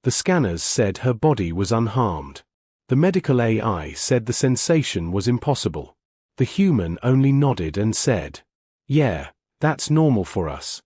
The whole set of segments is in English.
The scanners said her body was unharmed. The medical AI said the sensation was impossible. The human only nodded and said, "Yeah, that's normal for us."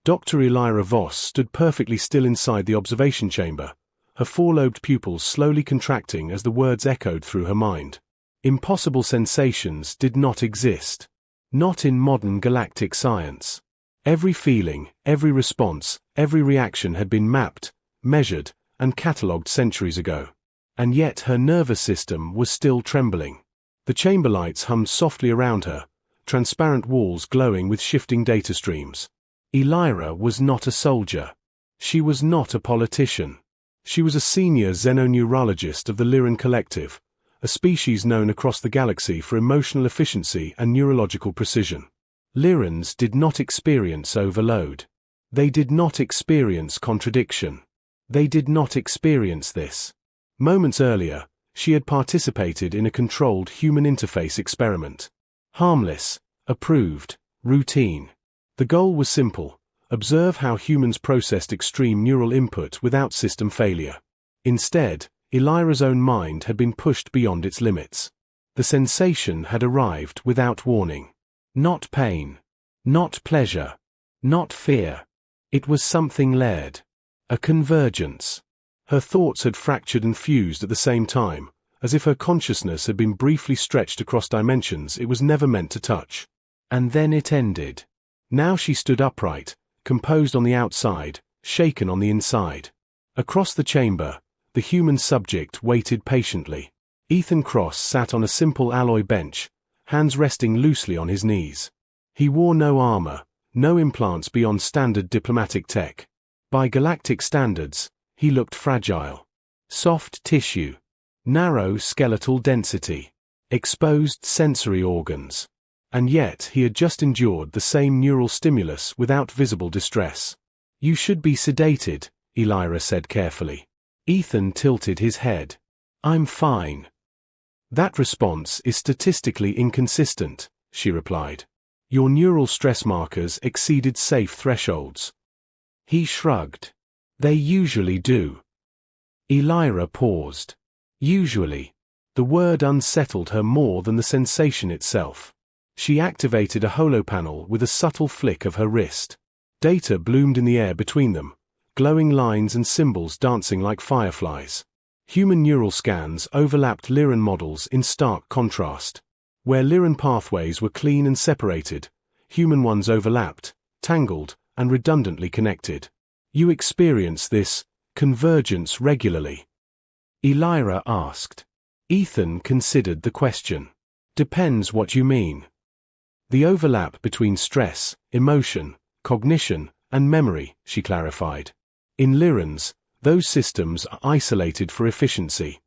Dr. Elira Voss stood perfectly still inside the observation chamber, her four-lobed pupils slowly contracting as the words echoed through her mind. Impossible sensations did not exist. Not in modern galactic science. Every feeling, every response, every reaction had been mapped, measured, and catalogued centuries ago. And yet her nervous system was still trembling. The chamber lights hummed softly around her, transparent walls glowing with shifting data streams. Elira was not a soldier. She was not a politician. She was a senior xenoneurologist of the Lyran Collective, a species known across the galaxy for emotional efficiency and neurological precision. Lyrans did not experience overload. They did not experience contradiction. They did not experience this. Moments earlier, she had participated in a controlled human interface experiment. Harmless, approved, routine. The goal was simple: observe how humans processed extreme neural input without system failure. Instead, Elira's own mind had been pushed beyond its limits. The sensation had arrived without warning. Not pain. Not pleasure. Not fear. It was something layered. A convergence. Her thoughts had fractured and fused at the same time, as if her consciousness had been briefly stretched across dimensions it was never meant to touch. And then it ended. Now she stood upright, composed on the outside, shaken on the inside. Across the chamber, the human subject waited patiently. Ethan Cross sat on a simple alloy bench, hands resting loosely on his knees. He wore no armor, no implants beyond standard diplomatic tech. By galactic standards, he looked fragile. Soft tissue. Narrow skeletal density. Exposed sensory organs. And yet he had just endured the same neural stimulus without visible distress. "You should be sedated," Elira said carefully. Ethan tilted his head. "I'm fine." "That response is statistically inconsistent," she replied. "Your neural stress markers exceeded safe thresholds." He shrugged. "They usually do." Elira paused. Usually. The word unsettled her more than the sensation itself. She activated a holopanel with a subtle flick of her wrist. Data bloomed in the air between them, glowing lines and symbols dancing like fireflies. Human neural scans overlapped Lyran models in stark contrast. Where Lyran pathways were clean and separated, human ones overlapped, tangled, and redundantly connected. "You experience this convergence regularly?" Elira asked. Ethan considered the question. "Depends what you mean." "The overlap between stress, emotion, cognition, and memory," she clarified. "In Lyrans, those systems are isolated for efficiency."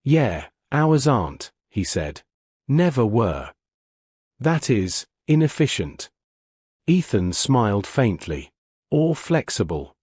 "Yeah, ours aren't," he said. "Never were." "That is, inefficient." Ethan smiled faintly. "Or flexible."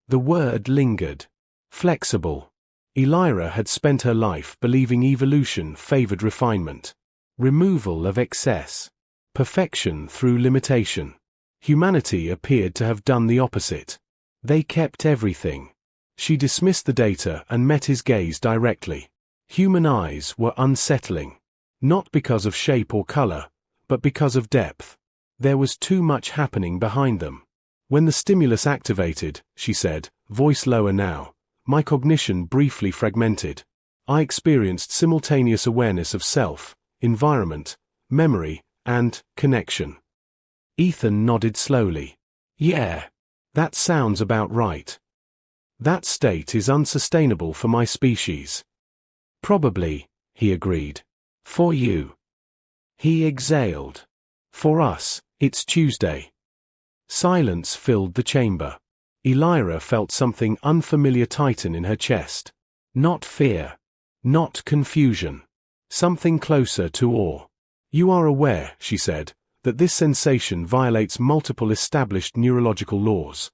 The word lingered. Flexible. Elira had spent her life believing evolution favored refinement. Removal of excess. Perfection through limitation. Humanity appeared to have done the opposite. They kept everything. She dismissed the data and met his gaze directly. Human eyes were unsettling. Not because of shape or color, but because of depth. There was too much happening behind them. "When the stimulus activated," she said, voice lower now, "my cognition briefly fragmented. I experienced simultaneous awareness of self, environment, memory, and connection." Ethan nodded slowly. "Yeah. That sounds about right. That state is unsustainable for my species." "Probably," he agreed. "For you." He exhaled. "For us, it's Tuesday." Silence filled the chamber. Elira felt something unfamiliar tighten in her chest. Not fear. Not confusion. Something closer to awe. "You are aware," she said, "that this sensation violates multiple established neurological laws."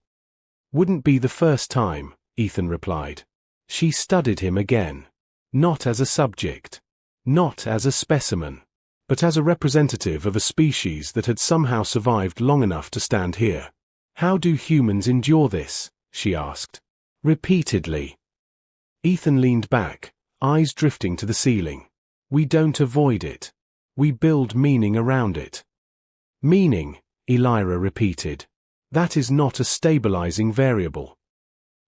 "Wouldn't be the first time," Ethan replied. She studied him again. Not as a subject. Not as a specimen. But as a representative of a species that had somehow survived long enough to stand here. "How do humans endure this?" she asked. Repeatedly. Ethan leaned back, eyes drifting to the ceiling. We don't avoid it. We build meaning around it. Meaning, Elira repeated. That is not a stabilizing variable.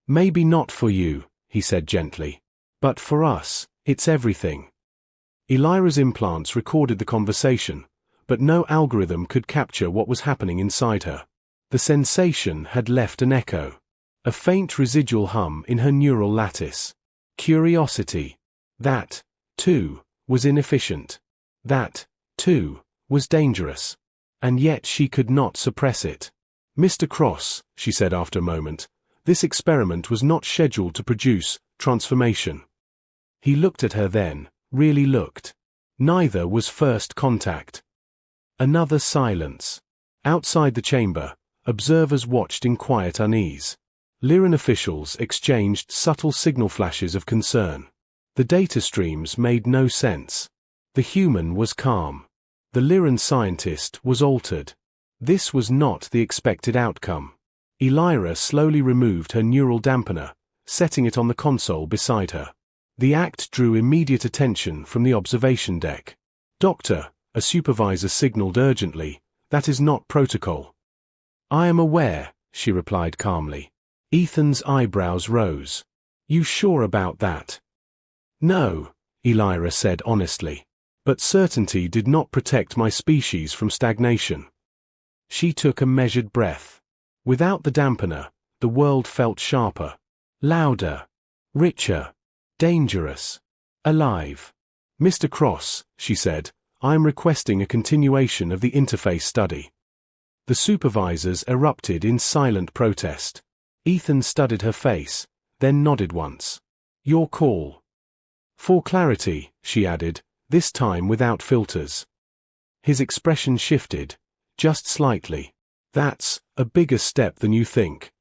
Maybe not for you, he said gently. But for us, it's everything. Elira's implants recorded the conversation, but no algorithm could capture what was happening inside her. The sensation had left an echo. A faint residual hum in her neural lattice. Curiosity. That, too, was inefficient. That, too, was dangerous. And yet she could not suppress it. Mr. Cross, she said after a moment, this experiment was not scheduled to produce transformation. He looked at her then, really looked. Neither was first contact. Another silence. Outside the chamber, observers watched in quiet unease. Lyran officials exchanged subtle signal flashes of concern. The data streams made no sense. The human was calm. The Lyran scientist was altered. This was not the expected outcome. Elira slowly removed her neural dampener, setting it on the console beside her. The act drew immediate attention from the observation deck. Doctor, a supervisor signaled urgently, that is not protocol. I am aware, she replied calmly. Ethan's eyebrows rose. You sure about that? No, Elira said honestly. But certainty did not protect my species from stagnation. She took a measured breath. Without the dampener, the world felt sharper, louder, richer, dangerous, alive. Mr. Cross, she said, I am requesting a continuation of the interface study. The supervisors erupted in silent protest. Ethan studied her face, then nodded once. Your call. For clarity, she added, this time without filters. His expression shifted, just slightly. That's a bigger step than you think.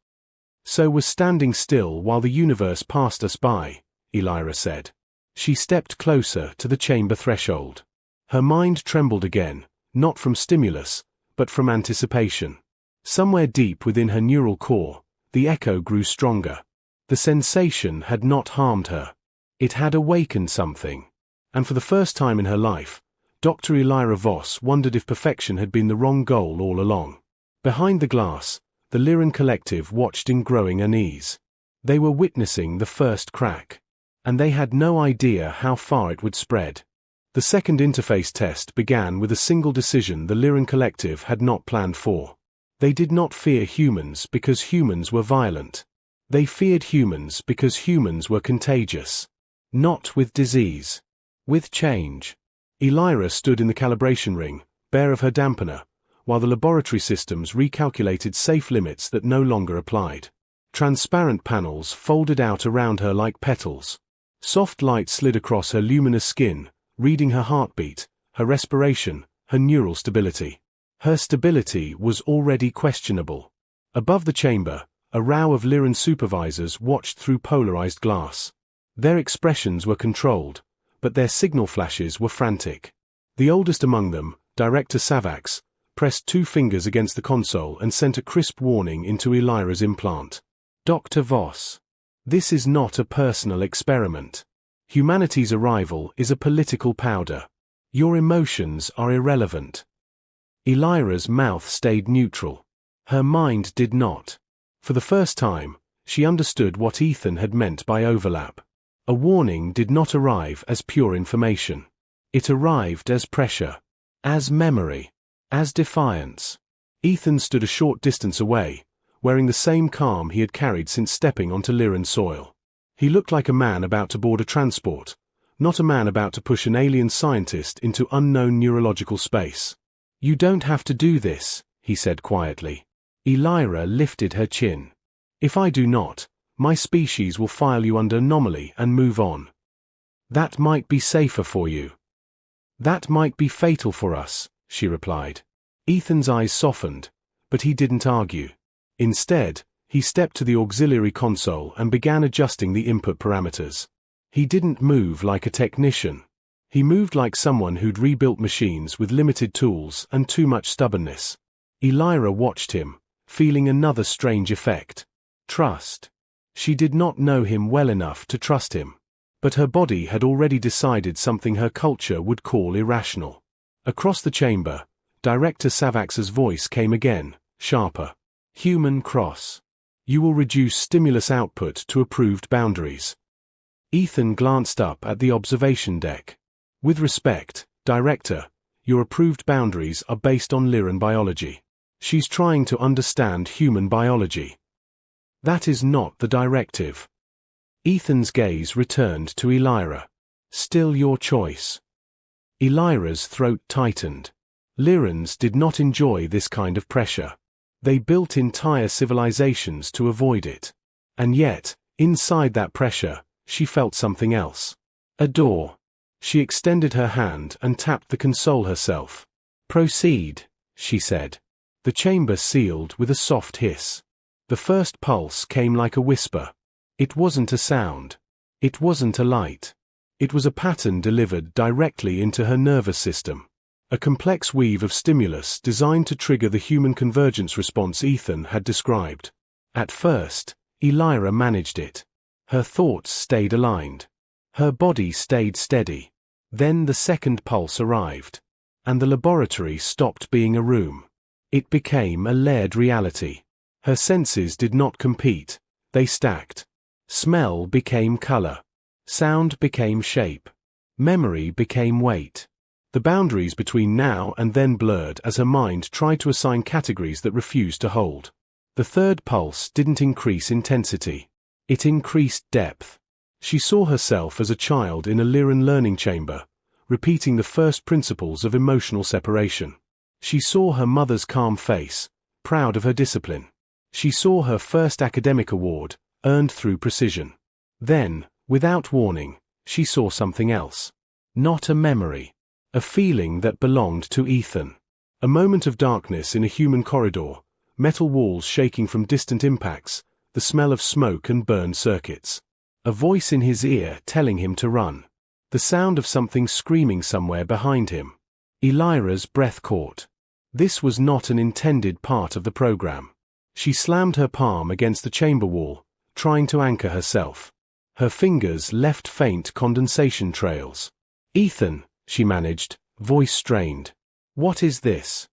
So we're standing still while the universe passed us by, Elira said. She stepped closer to the chamber threshold. Her mind trembled again, not from stimulus, but from anticipation. Somewhere deep within her neural core, the echo grew stronger. The sensation had not harmed her. It had awakened something. And for the first time in her life, Dr. Elira Voss wondered if perfection had been the wrong goal all along. Behind the glass, the Lyran collective watched in growing unease. They were witnessing the first crack. And they had no idea how far it would spread. The second interface test began with a single decision the Lyran collective had not planned for. They did not fear humans because humans were violent. They feared humans because humans were contagious. Not with disease. With change. Elira stood in the calibration ring, bare of her dampener, while the laboratory systems recalculated safe limits that no longer applied. Transparent panels folded out around her like petals. Soft light slid across her luminous skin, reading her heartbeat, her respiration, her neural stability. Her stability was already questionable. Above the chamber, a row of Lyran supervisors watched through polarized glass. Their expressions were controlled, but their signal flashes were frantic. The oldest among them, Director Savax, pressed 2 fingers against the console and sent a crisp warning into Elira's implant. Dr. Voss. This is not a personal experiment. Humanity's arrival is a political powder. Your emotions are irrelevant. Elira's mouth stayed neutral. Her mind did not. For the first time, she understood what Ethan had meant by overlap. A warning did not arrive as pure information. It arrived as pressure, as memory, as defiance. Ethan stood a short distance away, wearing the same calm he had carried since stepping onto Lyran soil. He looked like a man about to board a transport, not a man about to push an alien scientist into unknown neurological space. You don't have to do this, he said quietly. Elira lifted her chin. If I do not, my species will file you under anomaly and move on. That might be safer for you. That might be fatal for us, she replied. Ethan's eyes softened, but he didn't argue. Instead, he stepped to the auxiliary console and began adjusting the input parameters. He didn't move like a technician. He moved like someone who'd rebuilt machines with limited tools and too much stubbornness. Elira watched him, feeling another strange effect. Trust. She did not know him well enough to trust him. But her body had already decided something her culture would call irrational. Across the chamber, Director Savax's voice came again, sharper. Human cross. You will reduce stimulus output to approved boundaries. Ethan glanced up at the observation deck. With respect, Director, your approved boundaries are based on Lyran biology. She's trying to understand human biology. That is not the directive. Ethan's gaze returned to Elira. Still your choice. Elira's throat tightened. Lyrans did not enjoy this kind of pressure. They built entire civilizations to avoid it. And yet, inside that pressure, she felt something else. A door. She extended her hand and tapped the console herself. Proceed, she said. The chamber sealed with a soft hiss. The first pulse came like a whisper. It wasn't a sound. It wasn't a light. It was a pattern delivered directly into her nervous system. A complex weave of stimulus designed to trigger the human convergence response Ethan had described. At first, Elira managed it. Her thoughts stayed aligned. Her body stayed steady. Then the second pulse arrived. And the laboratory stopped being a room. It became a layered reality. Her senses did not compete. They stacked. Smell became color. Sound became shape. Memory became weight. The boundaries between now and then blurred as her mind tried to assign categories that refused to hold. The third pulse didn't increase intensity. It increased depth. She saw herself as a child in a Lyran learning chamber, repeating the first principles of emotional separation. She saw her mother's calm face, proud of her discipline. She saw her first academic award, earned through precision. Then, without warning, she saw something else. Not a memory. A feeling that belonged to Ethan. A moment of darkness in a human corridor, metal walls shaking from distant impacts, the smell of smoke and burned circuits. A voice in his ear telling him to run. The sound of something screaming somewhere behind him. Elira's breath caught. This was not an intended part of the program. She slammed her palm against the chamber wall, trying to anchor herself. Her fingers left faint condensation trails. Ethan, she managed, voice strained. What is this?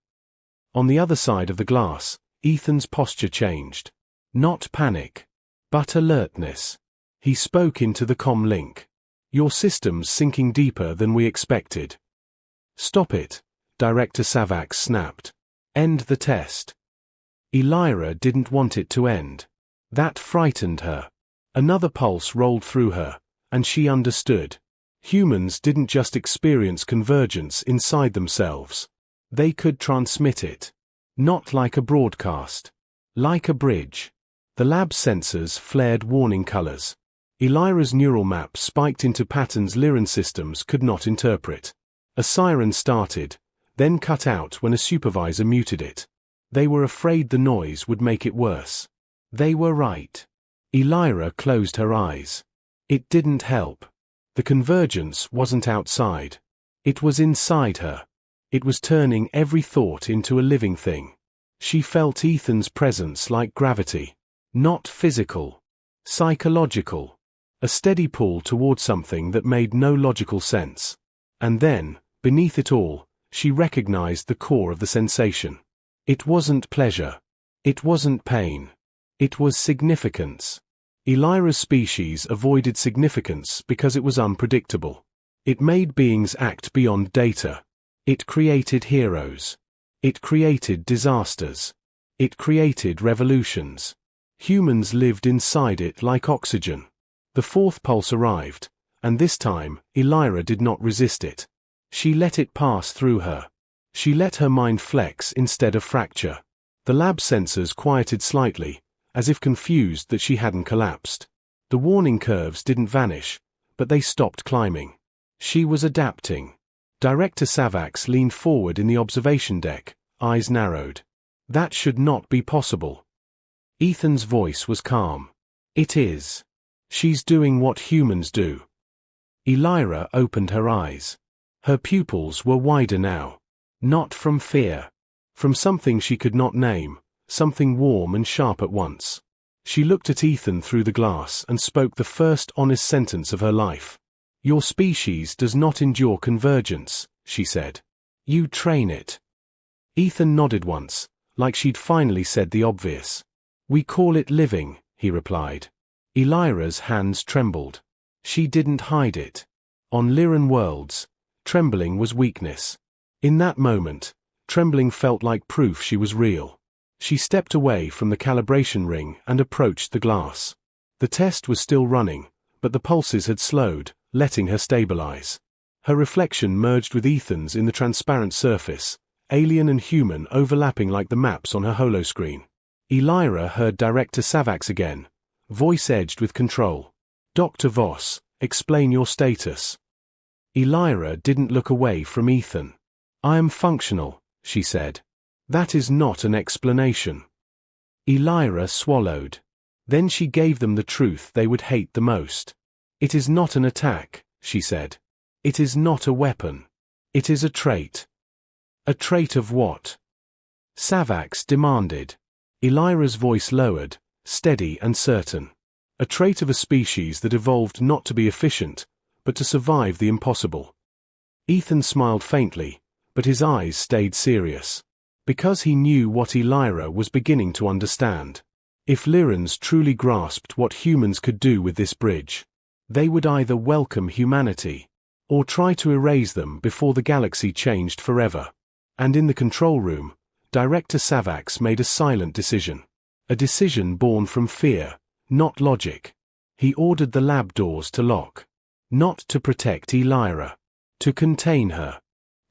On the other side of the glass, Ethan's posture changed. Not panic, but alertness. He spoke into the comm link. Your system's sinking deeper than we expected. Stop it, Director Savax snapped. End the test. Elira didn't want it to end. That frightened her. Another pulse rolled through her, and she understood. Humans didn't just experience convergence inside themselves. They could transmit it. Not like a broadcast. Like a bridge. The lab's sensors flared warning colors. Elira's neural map spiked into patterns Lyran systems could not interpret. A siren started, then cut out when a supervisor muted it. They were afraid the noise would make it worse. They were right. Elira closed her eyes. It didn't help. The convergence wasn't outside. It was inside her. It was turning every thought into a living thing. She felt Ethan's presence like gravity. Not physical. Psychological. A steady pull toward something that made no logical sense. And then, beneath it all, she recognized the core of the sensation. It wasn't pleasure. It wasn't pain. It was significance. Elira's species avoided significance because it was unpredictable. It made beings act beyond data. It created heroes. It created disasters. It created revolutions. Humans lived inside it like oxygen. The fourth pulse arrived, and this time, Elira did not resist it. She let it pass through her. She let her mind flex instead of fracture. The lab sensors quieted slightly, as if confused that she hadn't collapsed. The warning curves didn't vanish, but they stopped climbing. She was adapting. Director Savax leaned forward in the observation deck, eyes narrowed. That should not be possible. Ethan's voice was calm. It is. She's doing what humans do. Elira opened her eyes. Her pupils were wider now. Not from fear. From something she could not name, something warm and sharp at once. She looked at Ethan through the glass and spoke the first honest sentence of her life. "Your species does not endure convergence," she said. "You train it." Ethan nodded once, like she'd finally said the obvious. "We call it living," he replied. Elira's hands trembled. She didn't hide it. On Lyran worlds, trembling was weakness. In that moment, trembling felt like proof she was real. She stepped away from the calibration ring and approached the glass. The test was still running, but the pulses had slowed, letting her stabilize. Her reflection merged with Ethan's in the transparent surface, alien and human overlapping like the maps on her holoscreen. Elira heard Director Savax again, voice edged with control. "Dr. Voss, explain your status." Elira didn't look away from Ethan. "I am functional," she said. "That is not an explanation." Elira swallowed. Then she gave them the truth they would hate the most. "It is not an attack," she said. "It is not a weapon. It is a trait." "A trait of what?" Savax demanded. Elira's voice lowered, steady and certain. "A trait of a species that evolved not to be efficient, but to survive the impossible." Ethan smiled faintly, but his eyes stayed serious. Because he knew what Elira was beginning to understand. If Lyrans truly grasped what humans could do with this bridge, they would either welcome humanity, or try to erase them before the galaxy changed forever. And in the control room, Director Savax made a silent decision. A decision born from fear, not logic. He ordered the lab doors to lock. Not to protect Elira. To contain her.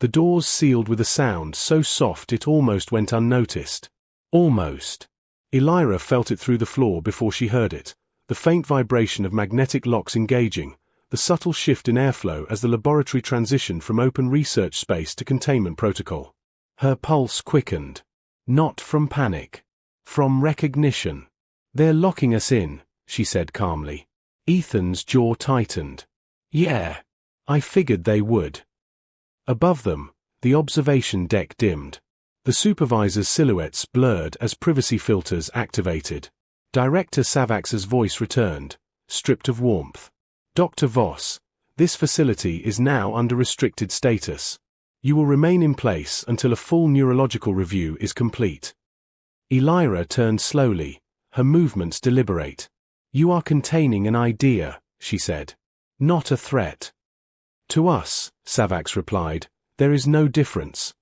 The doors sealed with a sound so soft it almost went unnoticed. Almost. Elira felt it through the floor before she heard it, the faint vibration of magnetic locks engaging, the subtle shift in airflow as the laboratory transitioned from open research space to containment protocol. Her pulse quickened. Not from panic. From recognition. "They're locking us in," she said calmly. Ethan's jaw tightened. "Yeah. I figured they would." Above them, the observation deck dimmed. The supervisor's silhouettes blurred as privacy filters activated. Director Savax's voice returned, stripped of warmth. "Dr. Voss, this facility is now under restricted status. You will remain in place until a full neurological review is complete." Elira turned slowly, her movements deliberate. "You are containing an idea," she said. "Not a threat." "To us," Savax replied, "there is no difference."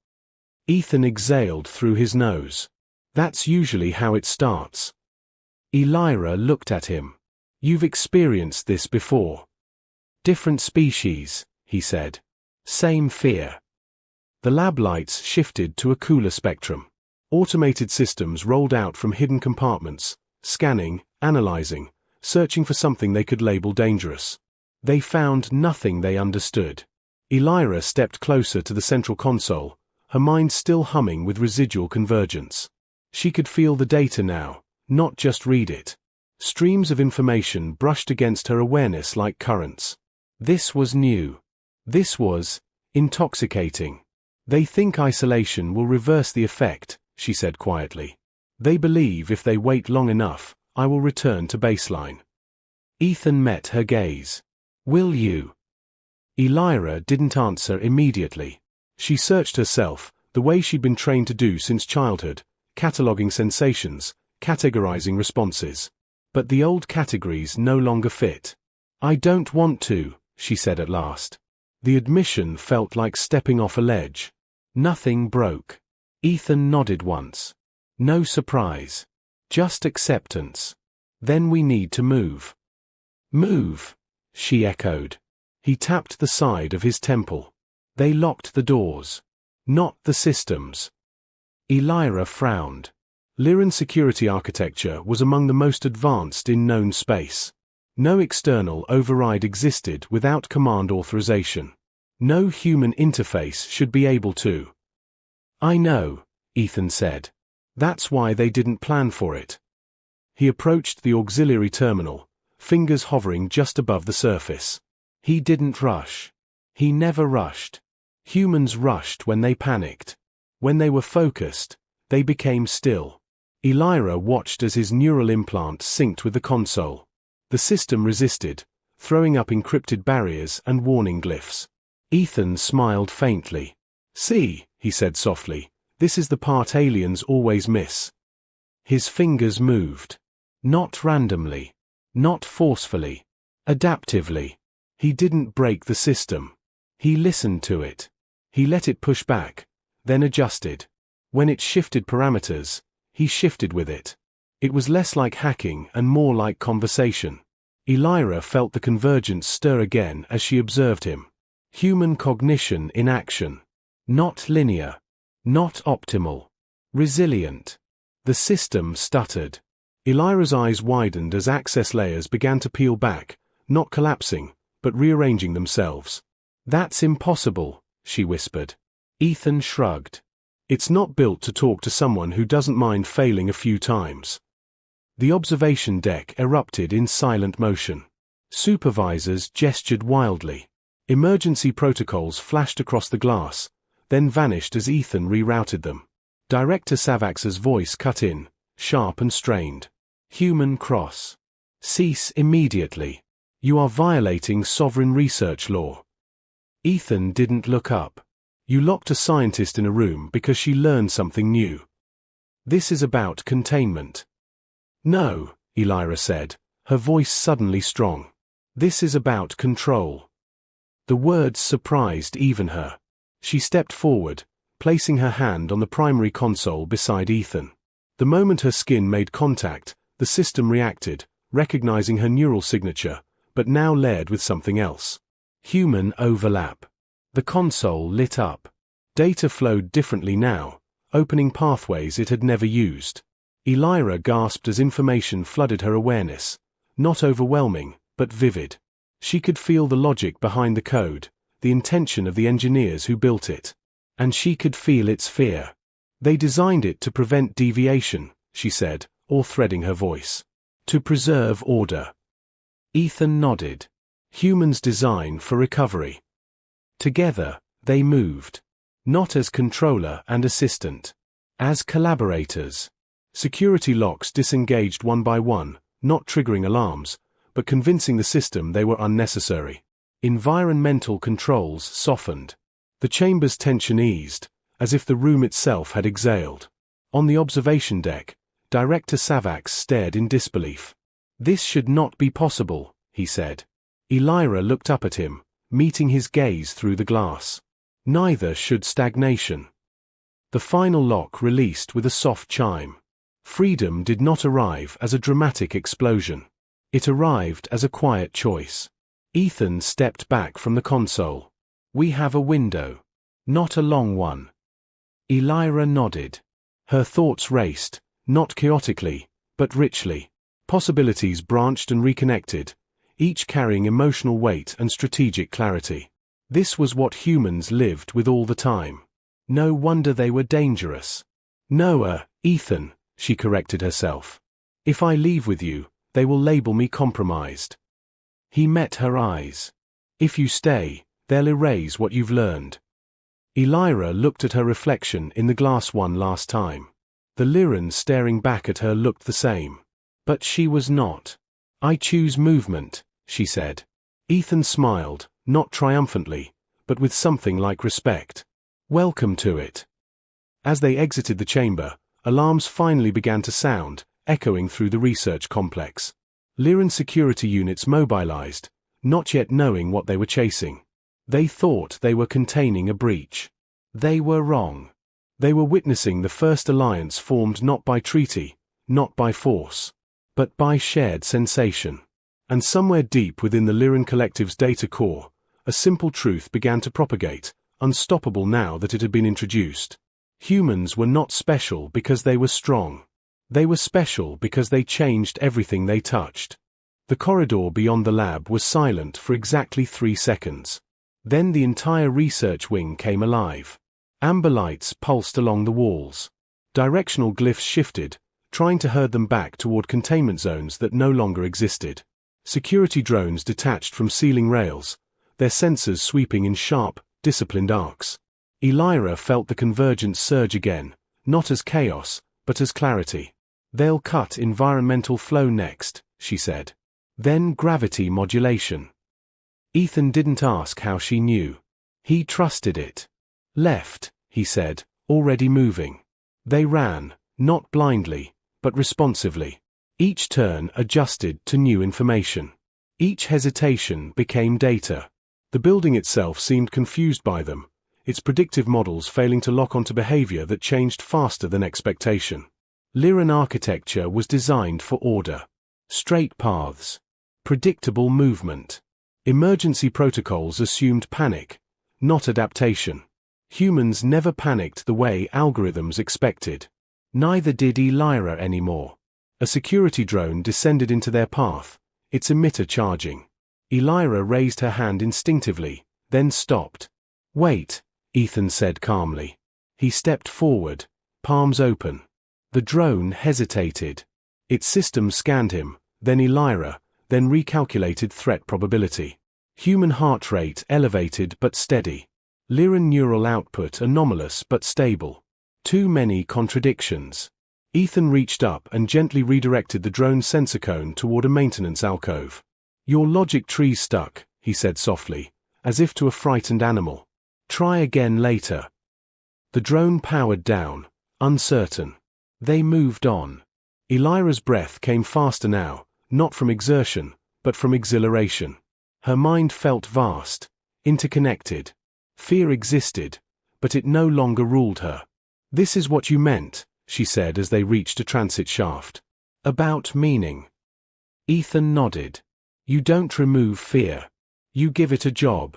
Ethan exhaled through his nose. "That's usually how it starts." Elira looked at him. "You've experienced this before." "Different species," he said. "Same fear." The lab lights shifted to a cooler spectrum. Automated systems rolled out from hidden compartments, scanning, analyzing, searching for something they could label dangerous. They found nothing they understood. Elira stepped closer to the central console, her mind still humming with residual convergence. She could feel the data now, not just read it. Streams of information brushed against her awareness like currents. This was new. This was intoxicating. "They think isolation will reverse the effect," she said quietly. "They believe if they wait long enough, I will return to baseline." Ethan met her gaze. "Will you?" Elira didn't answer immediately. She searched herself, the way she'd been trained to do since childhood, cataloging sensations, categorizing responses. But the old categories no longer fit. "I don't want to," she said at last. The admission felt like stepping off a ledge. Nothing broke. Ethan nodded once. No surprise. Just acceptance. "Then we need to move." "Move," she echoed. He tapped the side of his temple. "They locked the doors. Not the systems." Elira frowned. Lyran security architecture was among the most advanced in known space. No external override existed without command authorization. No human interface should be able to. "I know," Ethan said. "That's why they didn't plan for it." He approached the auxiliary terminal, fingers hovering just above the surface. He didn't rush. He never rushed. Humans rushed when they panicked. When they were focused, they became still. Elira watched as his neural implant synced with the console. The system resisted, throwing up encrypted barriers and warning glyphs. Ethan smiled faintly. "See," he said softly, "this is the part aliens always miss." His fingers moved. Not randomly. Not forcefully. Adaptively. He didn't break the system. He listened to it. He let it push back, then adjusted. When it shifted parameters, he shifted with it. It was less like hacking and more like conversation. Elira felt the convergence stir again as she observed him. Human cognition in action. Not linear. Not optimal. Resilient. The system stuttered. Elira's eyes widened as access layers began to peel back, not collapsing, but rearranging themselves. "That's impossible," she whispered. Ethan shrugged. "It's not built to talk to someone who doesn't mind failing a few times." The observation deck erupted in silent motion. Supervisors gestured wildly. Emergency protocols flashed across the glass, then vanished as Ethan rerouted them. Director Savax's voice cut in, sharp and strained. "Human cross. Cease immediately. You are violating sovereign research law." Ethan didn't look up. You locked a scientist in a room because she learned something new. This is about containment. "No," Elira said, her voice suddenly strong. "This is about control." The words surprised even her. She stepped forward, placing her hand on the primary console beside Ethan. The moment her skin made contact, the system reacted, recognizing her neural signature, but now layered with something else. Human overlap. The console lit up. Data flowed differently now, opening pathways it had never used. Elira gasped as information flooded her awareness, not overwhelming, but vivid. She could feel the logic behind the code, the intention of the engineers who built it. And she could feel its fear. "They designed it to prevent deviation," she said, all threading her voice. "To preserve order." Ethan nodded. Humans designed for recovery. Together, they moved. Not as controller and assistant. As collaborators. Security locks disengaged one by one, not triggering alarms, but convincing the system they were unnecessary. Environmental controls softened. The chamber's tension eased, as if the room itself had exhaled. On the observation deck, Director Savax stared in disbelief. "This should not be possible," he said. Elira looked up at him, meeting his gaze through the glass. Neither should stagnation. The final lock released with a soft chime. Freedom did not arrive as a dramatic explosion. It arrived as a quiet choice. Ethan stepped back from the console. "We have a window. Not a long one." Elira nodded. Her thoughts raced, not chaotically, but richly. Possibilities branched and reconnected, each carrying emotional weight and strategic clarity. This was what humans lived with all the time. No wonder they were dangerous. "Noah, Ethan," she corrected herself. "If I leave with you, they will label me compromised." He met her eyes. "If you stay, they'll erase what you've learned." Elira looked at her reflection in the glass one last time. The Lyran staring back at her looked the same. But she was not. "I choose movement," she said. Ethan smiled, not triumphantly, but with something like respect. "Welcome to it." As they exited the chamber, alarms finally began to sound, echoing through the research complex. Lyran security units mobilized, not yet knowing what they were chasing. They thought they were containing a breach. They were wrong. They were witnessing the first alliance formed not by treaty, not by force, but by shared sensation. And somewhere deep within the Lyran Collective's data core, a simple truth began to propagate, unstoppable now that it had been introduced. Humans were not special because they were strong. They were special because they changed everything they touched. The corridor beyond the lab was silent for exactly 3 seconds. Then the entire research wing came alive. Amber lights pulsed along the walls. Directional glyphs shifted, trying to herd them back toward containment zones that no longer existed. Security drones detached from ceiling rails, their sensors sweeping in sharp, disciplined arcs. Elira felt the convergence surge again, not as chaos, but as clarity. They'll cut environmental flow next, she said. Then gravity modulation. Ethan didn't ask how she knew. He trusted it. Left, he said, already moving. They ran, not blindly, but responsively. Each turn adjusted to new information. Each hesitation became data. The building itself seemed confused by them, its predictive models failing to lock onto behavior that changed faster than expectation. Lyran architecture was designed for order. Straight paths. Predictable movement. Emergency protocols assumed panic, not adaptation. Humans never panicked the way algorithms expected. Neither did Lyra anymore. A security drone descended into their path, its emitter charging. Lyra raised her hand instinctively, then stopped. Wait, Ethan said calmly. He stepped forward, palms open. The drone hesitated. Its system scanned him, then Lyra, then recalculated threat probability. Human heart rate elevated but steady. Lyran neural output anomalous but stable. Too many contradictions. Ethan reached up and gently redirected the drone's sensor cone toward a maintenance alcove. Your logic tree's stuck, he said softly, as if to a frightened animal. Try again later. The drone powered down, uncertain. They moved on. Lyra's breath came faster now, not from exertion, but from exhilaration. Her mind felt vast, interconnected. Fear existed, but it no longer ruled her. This is what you meant, she said as they reached a transit shaft. About meaning. Ethan nodded. You don't remove fear. You give it a job.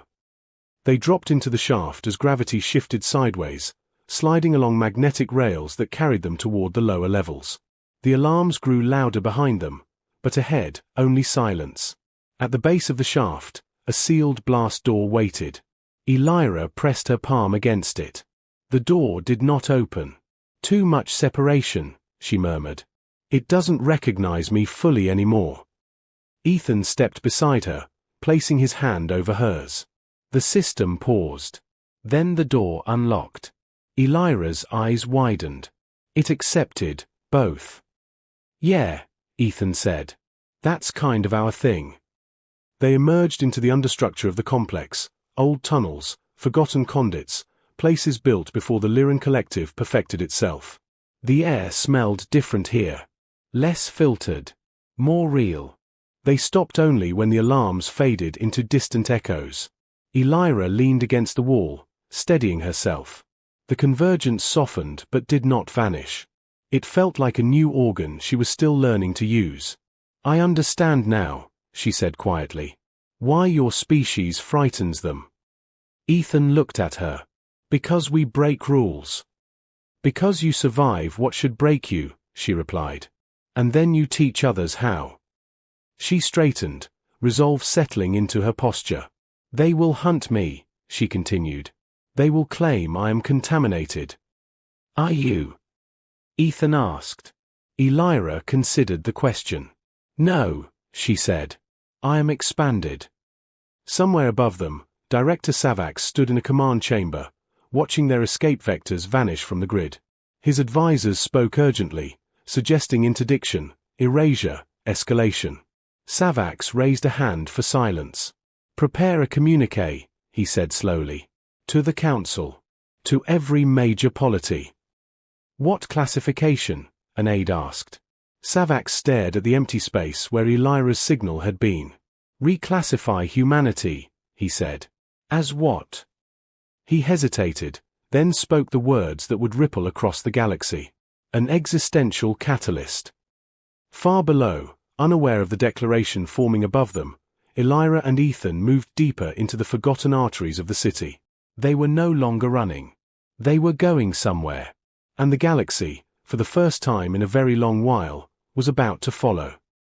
They dropped into the shaft as gravity shifted sideways, sliding along magnetic rails that carried them toward the lower levels. The alarms grew louder behind them, but ahead, only silence. At the base of the shaft, a sealed blast door waited. Lyra pressed her palm against it. The door did not open. Too much separation, she murmured. It doesn't recognize me fully anymore. Ethan stepped beside her, placing his hand over hers. The system paused. Then the door unlocked. Lyra's eyes widened. It accepted both. Yeah, Ethan said. That's kind of our thing. They emerged into the understructure of the complex, old tunnels, forgotten conduits, places built before the Lyran collective perfected itself. The air smelled different here. Less filtered. More real. They stopped only when the alarms faded into distant echoes. Lyra leaned against the wall, steadying herself. The convergence softened but did not vanish. It felt like a new organ she was still learning to use. I understand now, she said quietly. Why your species frightens them. Ethan looked at her. Because we break rules. Because you survive what should break you, she replied. And then you teach others how. She straightened, resolve settling into her posture. They will hunt me, she continued. They will claim I am contaminated. Are you? Ethan asked. Lyra considered the question. No, she said. I am expanded. Somewhere above them, Director Savax stood in a command chamber, watching their escape vectors vanish from the grid. His advisors spoke urgently, suggesting interdiction, erasure, escalation. Savax raised a hand for silence. Prepare a communique, he said slowly. To the Council. To every major polity. What classification? An aide asked. Savax stared at the empty space where Lyra's signal had been. Reclassify humanity, he said. As what? He hesitated, then spoke the words that would ripple across the galaxy. An existential catalyst. Far below, unaware of the declaration forming above them, Lyra and Ethan moved deeper into the forgotten arteries of the city. They were no longer running. They were going somewhere. And the galaxy, for the first time in a very long while, was about to follow.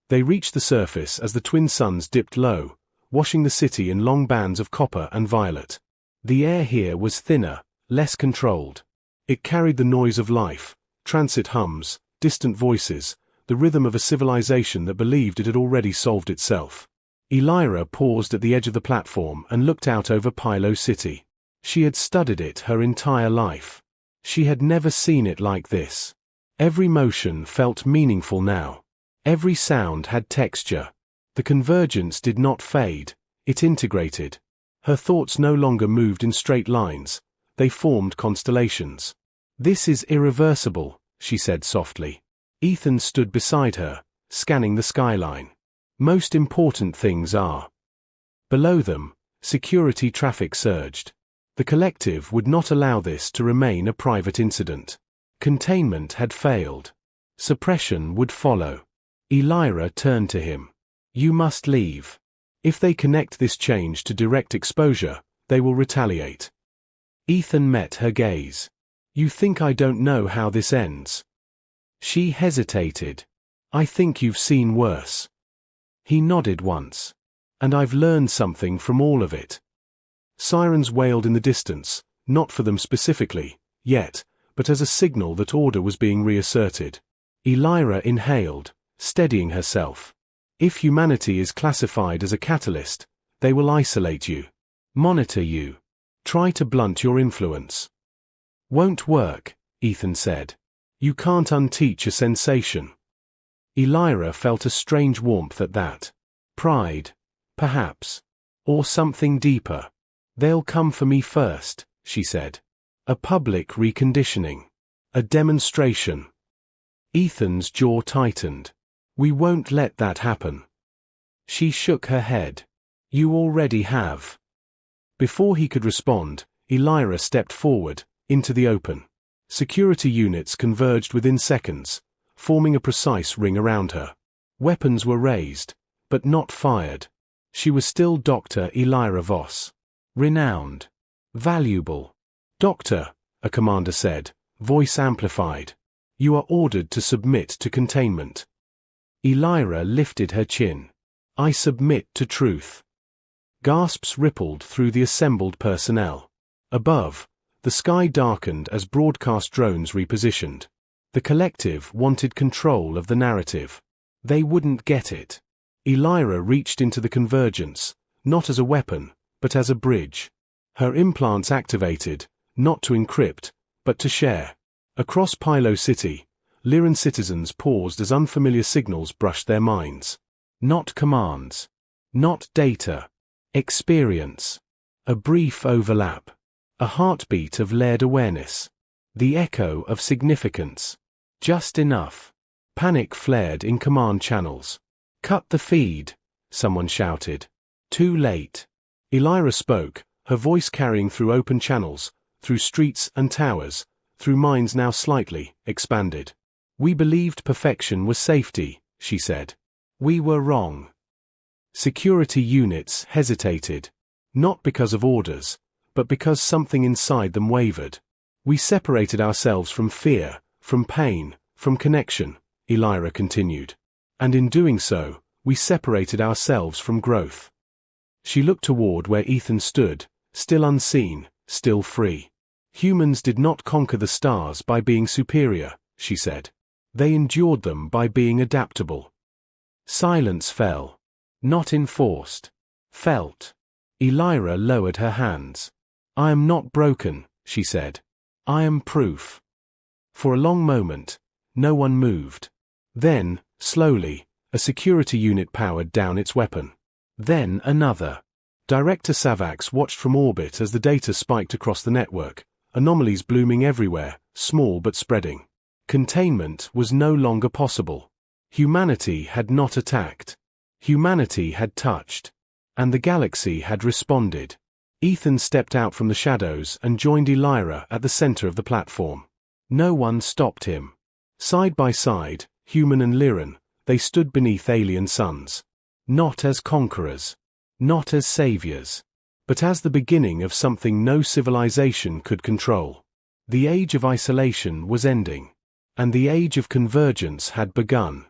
They reached the surface as the twin suns dipped low, washing the city in long bands of copper and violet. The air here was thinner, less controlled. It carried the noise of life, transit hums, distant voices, the rhythm of a civilization that believed it had already solved itself. Lyra paused at the edge of the platform and looked out over Pylo City. She had studied it her entire life. She had never seen it like this. Every motion felt meaningful now. Every sound had texture. The convergence did not fade, it integrated. Her thoughts no longer moved in straight lines, they formed constellations. "This is irreversible," she said softly. Ethan stood beside her, scanning the skyline. Most important things are. Below them, security traffic surged. The collective would not allow this to remain a private incident. Containment had failed. Suppression would follow. Elira turned to him. "You must leave. If they connect this change to direct exposure, they will retaliate." Ethan met her gaze. "You think I don't know how this ends?" She hesitated. "I think you've seen worse." He nodded once. "And I've learned something from all of it." Sirens wailed in the distance, not for them specifically, yet, but as a signal that order was being reasserted. Elira inhaled, steadying herself. "If humanity is classified as a catalyst, they will isolate you. Monitor you. Try to blunt your influence." "Won't work," Ethan said. "You can't unteach a sensation." Elira felt a strange warmth at that. Pride, perhaps. Or something deeper. "They'll come for me first," she said. "A public reconditioning. A demonstration." Ethan's jaw tightened. "We won't let that happen." She shook her head. "You already have." Before he could respond, Elira stepped forward, into the open. Security units converged within seconds, forming a precise ring around her. Weapons were raised, but not fired. She was still Dr. Elira Voss. Renowned. Valuable. "Doctor," a commander said, voice amplified. "You are ordered to submit to containment." Elira lifted her chin. "I submit to truth." Gasps rippled through the assembled personnel. Above, the sky darkened as broadcast drones repositioned. The collective wanted control of the narrative. They wouldn't get it. Elira reached into the convergence, not as a weapon, but as a bridge. Her implants activated, not to encrypt, but to share. Across Pylo City, Lyran citizens paused as unfamiliar signals brushed their minds. Not commands. Not data. Experience. A brief overlap. A heartbeat of layered awareness. The echo of significance. Just enough. Panic flared in command channels. "Cut the feed," someone shouted. Too late. Elira spoke, her voice carrying through open channels, through streets and towers, through minds now slightly expanded. "We believed perfection was safety," she said. "We were wrong." Security units hesitated. Not because of orders, but because something inside them wavered. "We separated ourselves from fear, from pain, from connection," Elira continued. "And in doing so, we separated ourselves from growth." She looked toward where Ethan stood, still unseen, still free. "Humans did not conquer the stars by being superior," she said. "They endured them by being adaptable." Silence fell. Not enforced. Felt. Elira lowered her hands. "I am not broken," she said. "I am proof." For a long moment, no one moved. Then, slowly, a security unit powered down its weapon. Then another. Director Savax watched from orbit as the data spiked across the network, anomalies blooming everywhere, small but spreading. Containment was no longer possible. Humanity had not attacked. Humanity had touched. And the galaxy had responded. Ethan stepped out from the shadows and joined Elira at the center of the platform. No one stopped him. Side by side, human and Lyran, they stood beneath alien suns. Not as conquerors. Not as saviors. But as the beginning of something no civilization could control. The age of isolation was ending. And the age of convergence had begun.